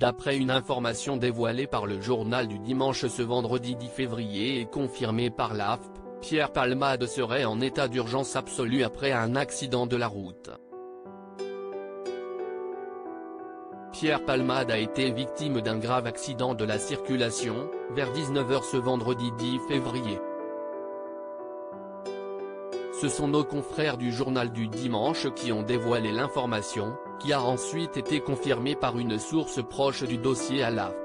D'après une information dévoilée par le journal du Dimanche ce vendredi 10 février et confirmée par l'AFP, Pierre Palmade serait en état d'urgence absolue après un accident de la route. Pierre Palmade a été victime d'un grave accident de la circulation, vers 19h ce vendredi 10 février. Ce sont nos confrères du journal du Dimanche qui ont dévoilé l'information, qui a ensuite été confirmée par une source proche du dossier à l'AFP.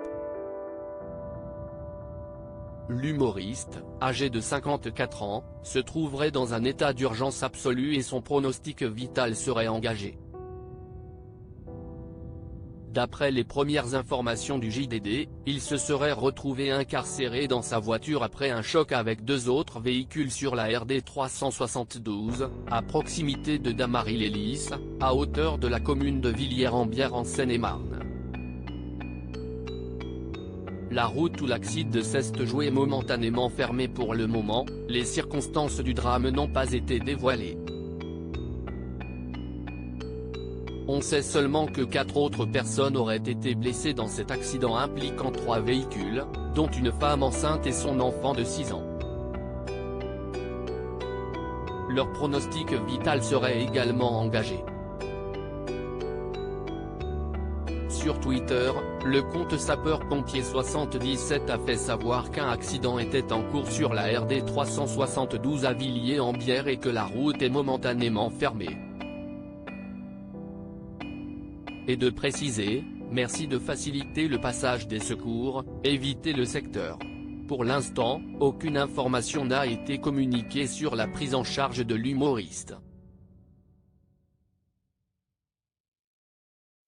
L'humoriste, âgé de 54 ans, se trouverait dans un état d'urgence absolue et son pronostic vital serait engagé. D'après les premières informations du JDD, il se serait retrouvé incarcéré dans sa voiture après un choc avec deux autres véhicules sur la RD 372, à proximité de Damary-lès-Lys, à hauteur de la commune de Villiers-en-Bière en Seine-et-Marne. La route où l'accident s'est joué est momentanément fermée pour le moment, les circonstances du drame n'ont pas été dévoilées. On sait seulement que 4 autres personnes auraient été blessées dans cet accident impliquant 3 véhicules, dont une femme enceinte et son enfant de 6 ans. Leur pronostic vital serait également engagé. Sur Twitter, le compte sapeur-pompier 77 a fait savoir qu'un accident était en cours sur la RD 372 à Villiers-en-Bière et que la route est momentanément fermée. Et de préciser, merci de faciliter le passage des secours, évitez le secteur. Pour l'instant, aucune information n'a été communiquée sur la prise en charge de l'humoriste.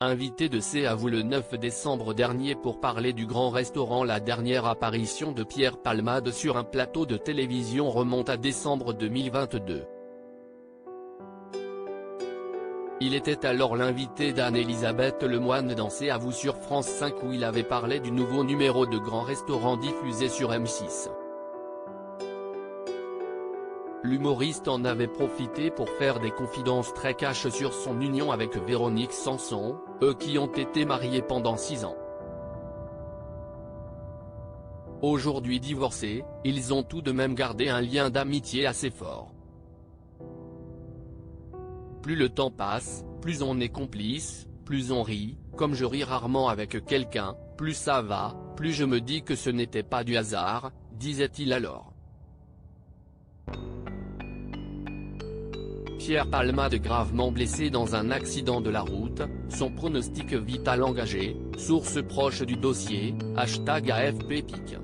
Invité de C à vous le 9 décembre dernier pour parler du Grand Restaurant. La dernière apparition de Pierre Palmade sur un plateau de télévision remonte à décembre 2022. Il était alors l'invité d'Anne-Elisabeth Lemoine dans C'est à vous sur France 5 où il avait parlé du nouveau numéro de Grand Restaurant diffusé sur M6. L'humoriste en avait profité pour faire des confidences très cash sur son union avec Véronique Sanson, eux qui ont été mariés pendant 6 ans. Aujourd'hui divorcés, ils ont tout de même gardé un lien d'amitié assez fort. Plus le temps passe, plus on est complice, plus on rit, comme je ris rarement avec quelqu'un, plus ça va, plus je me dis que ce n'était pas du hasard, disait-il alors. Pierre Palmade gravement blessé dans un accident de la route, son pronostic vital engagé, source proche du dossier, #AFPPIC.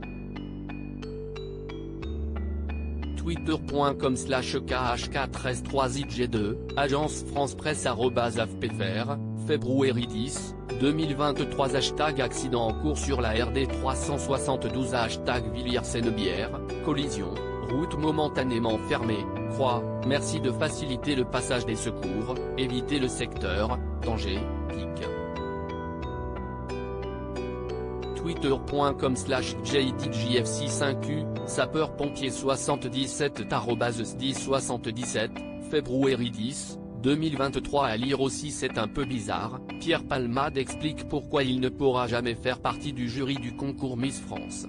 Twitter.com/KH4S3IG2, Agence France Presse @AFPFR, février 10, 2023 #accident en cours sur la RD 372 #Villiers-en-Bière, collision, route momentanément fermée, croix, merci de faciliter le passage des secours, évitez le secteur, danger, pic. Twitter.com/JDJFC5U, sapeur-pompier 77 @SDI77, février 10, 2023 à lire aussi. C'est un peu bizarre, Pierre Palmade explique pourquoi il ne pourra jamais faire partie du jury du concours Miss France.